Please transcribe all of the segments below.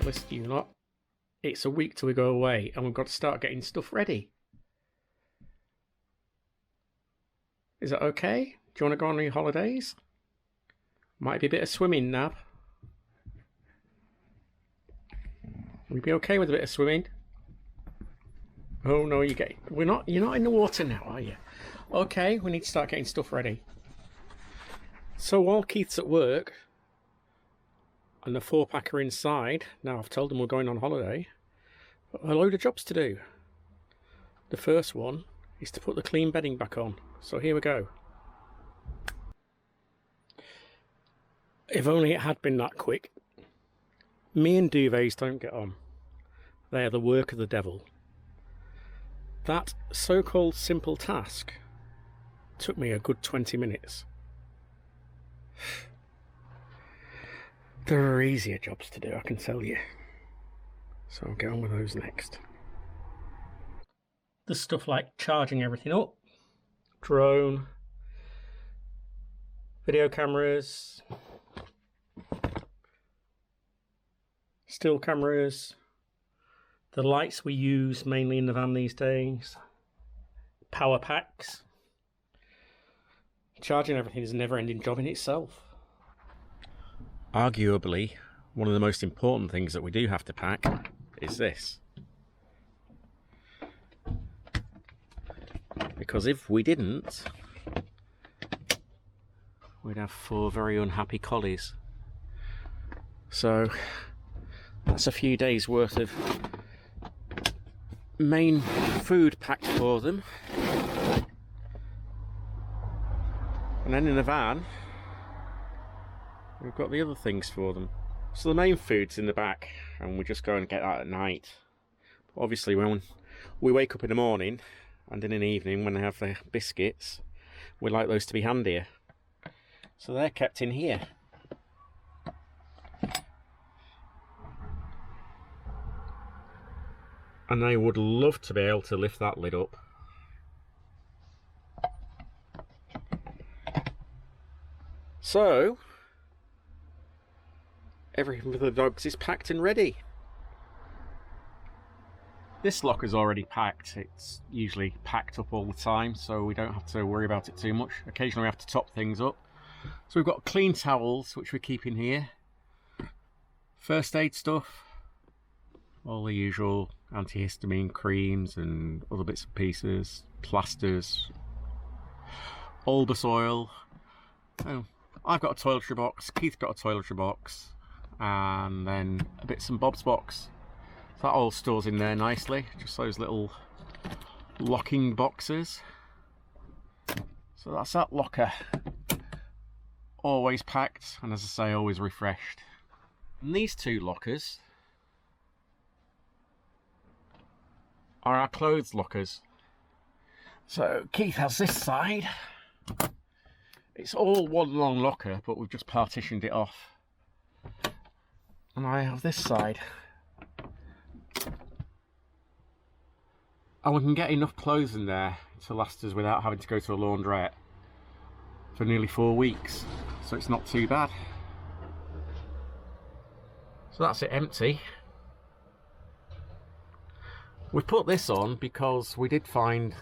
listen to you lot. It's a week till we go away and we've got to start getting stuff ready. Is that okay? Do you want to go on your holidays? Might be a bit of swimming, Nab. Would you be okay with a bit of swimming? Oh no, you're not in the water now, are you? Okay, we need to start getting stuff ready. So while Keith's at work and the 4-packer inside, now I've told him we're going on holiday, a load of jobs to do. The first one is to put the clean bedding back on. So here we go. If only it had been that quick. Me and duvets don't get on. They are the work of the devil. That so-called simple task took me a good 20 minutes. There are easier jobs to do, I can tell you. So I'll get on with those next. There's stuff like charging everything up, drone, video cameras, still cameras, the lights we use mainly in the van these days, power packs. Charging everything is a never-ending job in itself. Arguably, one of the most important things that we do have to pack is this. Because if we didn't, we'd have 4 very unhappy collies. So that's a few days worth of main food packed for them. And then in the van, we've got the other things for them. So the main food's in the back, and we just go and get that at night. But obviously when we wake up in the morning, and in an evening when they have their biscuits, we like those to be handier. So they're kept in here. And I would love to be able to lift that lid up. So, everything for the dogs is packed and ready. This locker's already packed. It's usually packed up all the time, so we don't have to worry about it too much. Occasionally we have to top things up. So we've got clean towels, which we keep in here. First aid stuff. All the usual antihistamine creams and other bits and pieces. Plasters. Albus oil. Oh, I've got a toiletry box. Keith's got a toiletry box. And then a bits and bobs box. So that all stores in there nicely, just those little locking boxes. So that's that locker. Always packed, and as I say, always refreshed. And these 2 lockers are our clothes lockers. So Keith has this side. It's all one long locker, but we've just partitioned it off. And I have this side. And we can get enough clothes in there to last us without having to go to a laundrette for nearly 4 weeks. So it's not too bad. So that's it empty. We put this on because we did find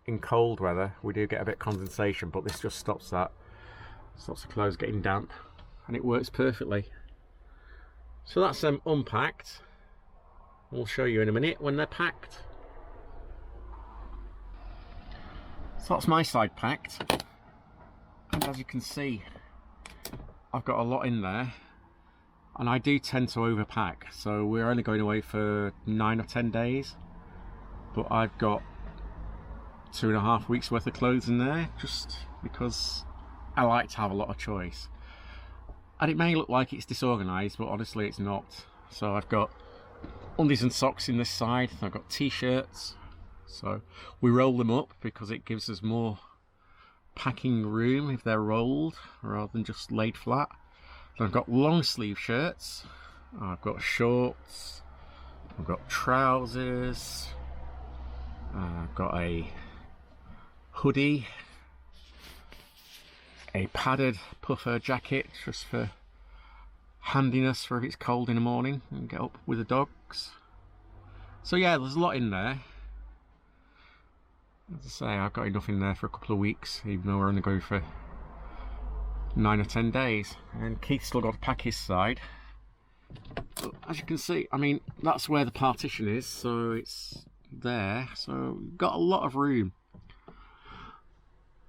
in cold weather we do get a bit of condensation, but this just stops that. Stops the clothes getting damp, and it works perfectly. So that's them unpacked. We'll show you in a minute when they're packed. So that's my side packed, and as you can see I've got a lot in there, and I do tend to overpack. So we're only going away for 9 or 10 days, but I've got 2.5 weeks worth of clothes in there, just because I like to have a lot of choice. And it may look like it's disorganised, but honestly it's not. So I've got undies and socks in this side, I've got t-shirts. So we roll them up because it gives us more packing room if they're rolled rather than just laid flat. So I've got long sleeve shirts, I've got shorts, I've got trousers, I've got a hoodie, a padded puffer jacket just for handiness for if it's cold in the morning and get up with the dogs. So yeah, there's a lot in there. As I say, I've got enough in there for a couple of weeks, even though we're only going for 9 or 10 days. And Keith's still got to pack his side. But as you can see, I mean, that's where the partition is, so it's there. So we've got a lot of room.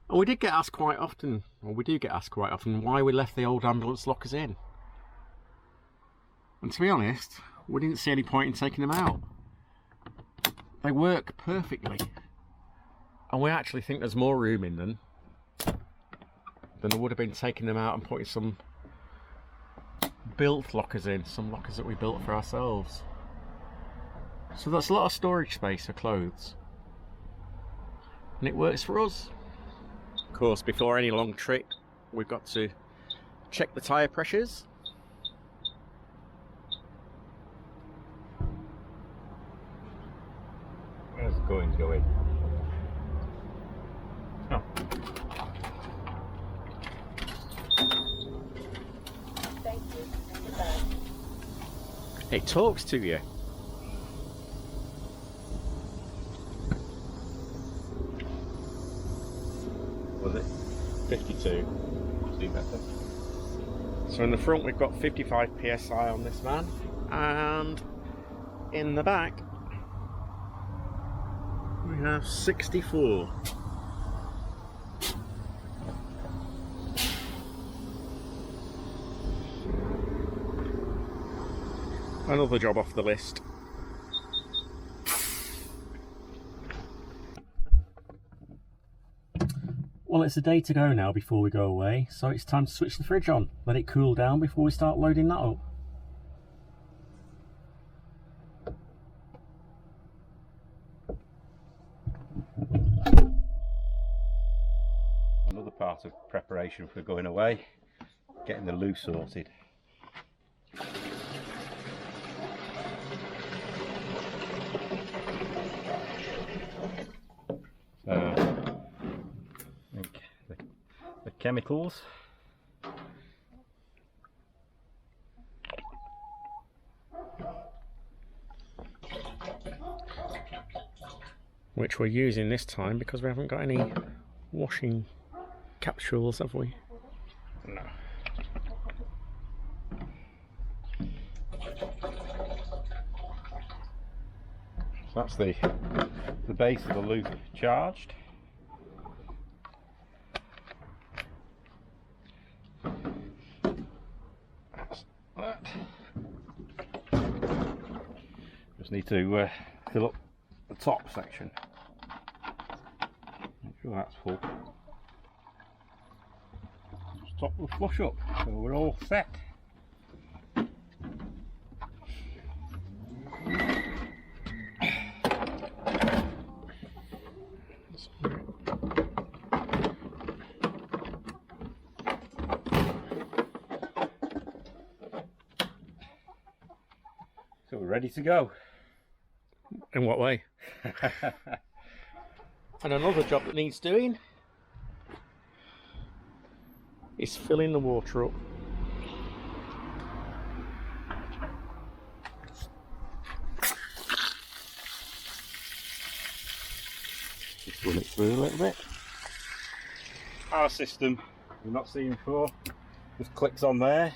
And we did get asked quite often, or we do get asked quite often, why we left the old ambulance lockers in. And to be honest, we didn't see any point in taking them out. They work perfectly. And we actually think there's more room in them than there would have been taking them out and putting some built lockers in, some lockers that we built for ourselves. So that's a lot of storage space for clothes. And it works for us. Of course, before any long trip, we've got to check the tyre pressures. Where's the coins going? Oh. Thank you. Goodbye. It talks to you. Was it 52? See better. So in the front we've got 55 psi on this van, and in the back we have 64. Another job off the list. Well, it's a day to go now before we go away, so it's time to switch the fridge on, let it cool down before we start loading that up. Another part of preparation for going away, getting the loo sorted. So, the chemicals. Which we're using this time because we haven't got any washing capsules, have we? No. So that's the base of the loo charged. That's that. Just need to fill up the top section. Make sure that's full. Top will flush up, so we're all set. So we're ready to go. In what way? And another job that needs doing is filling the water up. Just run it through a little bit. Our system, we've not seen before, just clicks on there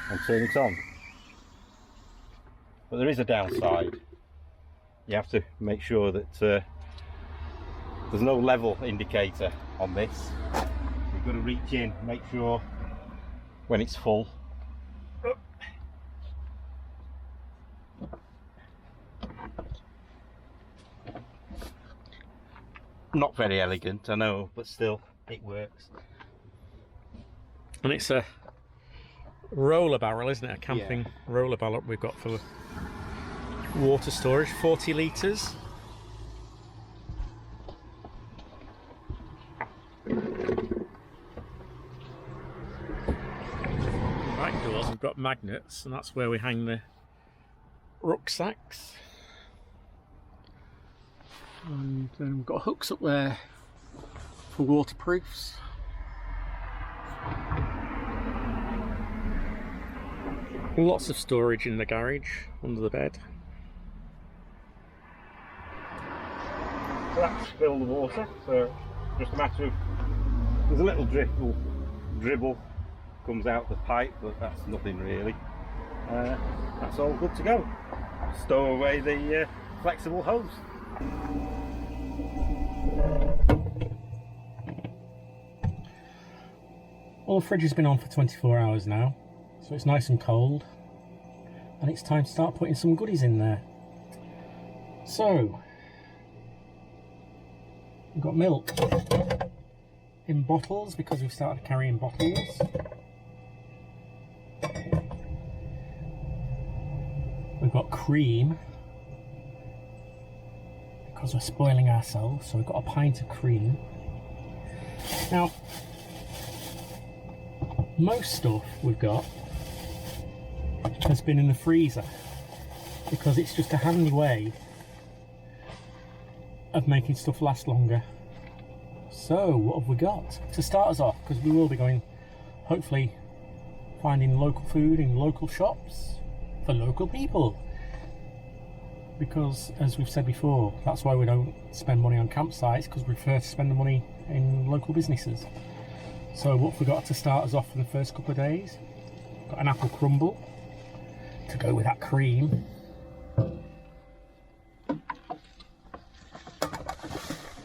and turn it on. But there is a downside. You have to make sure that there's no level indicator on this. You've got to reach in, make sure when it's full. Not very elegant, I know, but still, it works. And it's a roller barrel, isn't it? A camping roller barrel we've got for water storage, 40 litres. Back doors we've got magnets, and that's where we hang the rucksacks. And then we've got hooks up there for waterproofs. Lots of storage in the garage, under the bed. So that's filled with water, so just a matter of, there's a little dribble comes out the pipe, but that's nothing really. That's all good to go. Stow away the flexible hose. Well, the fridge has been on for 24 hours now, so it's nice and cold, and it's time to start putting some goodies in there. So, we've got milk in bottles because we've started carrying bottles. We've got cream because we're spoiling ourselves, so we've got a pint of cream. Now, most stuff we've got has been in the freezer because it's just a handy way of making stuff last longer. So what have we got to start us off, because we will be going, hopefully, finding local food in local shops for local people, because as we've said before, that's why we don't spend money on campsites, because we prefer to spend the money in local businesses. So what have we got to start us off for the first couple of days? Got an apple crumble to go with that cream.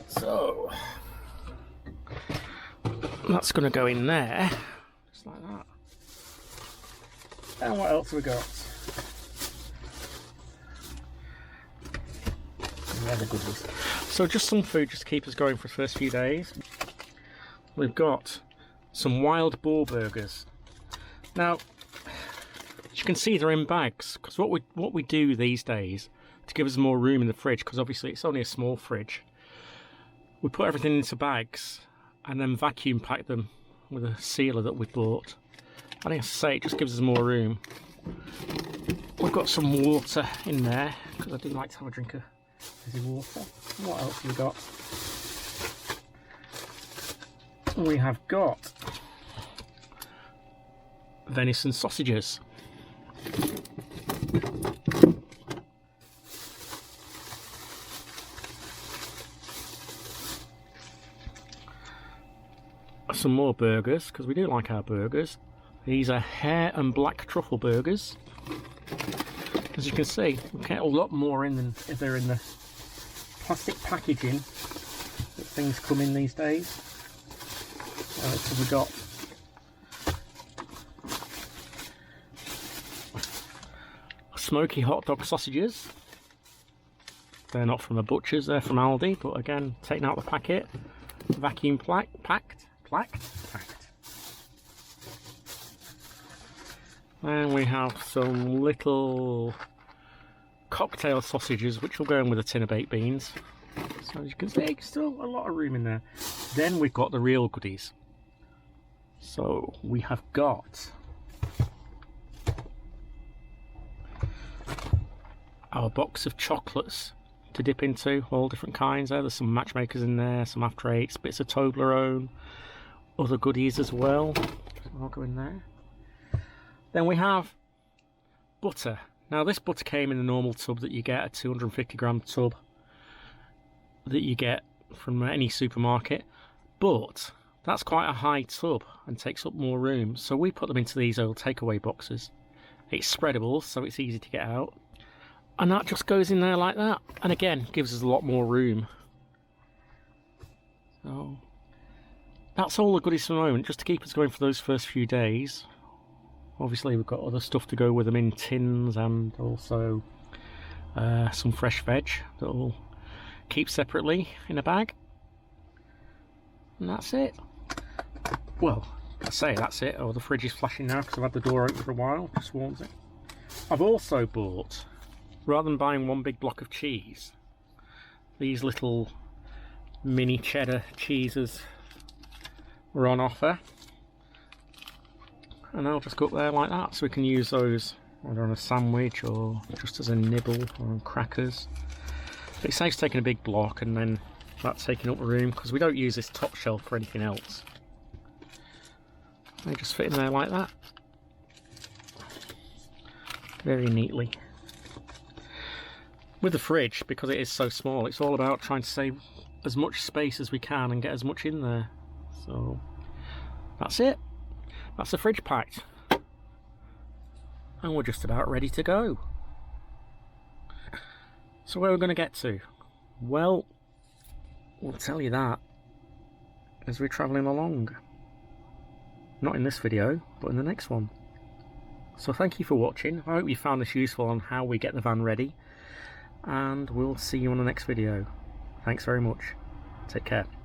So that's going to go in there, just like that. And what else have we got? Yeah, the goodies. So just some food just to keep us going for the first few days. We've got some wild boar burgers. Now, as you can see, they're in bags, because what we do these days to give us more room in the fridge, because obviously it's only a small fridge, we put everything into bags and then vacuum pack them with a sealer that we bought. I think, as I say, it just gives us more room. We've got some water in there, because I do like to have a drink of fizzy water. What else have we got? We have got venison sausages. Some more burgers, because we do like our burgers. These are hare and black truffle burgers. As you can see, we get a lot more in than if they're in the plastic packaging that things come in these days. So we got smoky hot dog sausages. They're not from a butcher's, they're from Aldi, but again, taking out the packet, vacuum packed. And we have some little cocktail sausages, which will go in with a tin of baked beans. So as you can see, still a lot of room in there. Then we've got the real goodies. So we have got our box of chocolates to dip into, all different kinds. There's some matchmakers in there, some after eights, bits of Toblerone, other goodies as well. I'll go in there. Then we have butter. Now this butter came in the normal tub that you get, a 250 gram tub that you get from any supermarket, but that's quite a high tub and takes up more room, so we put them into these old takeaway boxes. It's spreadable, so it's easy to get out, and that just goes in there like that, and again gives us a lot more room. So that's all the goodies for the moment, just to keep us going for those first few days. Obviously we've got other stuff to go with them in tins, and also some fresh veg that we'll keep separately in a bag. And that's it. Well, I say that's it. Oh, the fridge is flashing now because I've had the door open for a while, just warms it. I've also bought, rather than buying one big block of cheese, these little mini cheddar cheeses were on offer. And I'll just go up there like that, so we can use those either on a sandwich or just as a nibble or on crackers. But it saves taking a big block and then that's taking up room, because we don't use this top shelf for anything else. They just fit in there like that. very neatly. With the fridge, because it is so small, it's all about trying to save as much space as we can and get as much in there. So that's it. That's the fridge packed. And we're just about ready to go. So where are we going to get to? Well, we'll tell you that as we're travelling along. Not in this video, but in the next one. So thank you for watching. I hope you found this useful on how we get the van ready. And we'll see you on the next video. Thanks very much. Take care.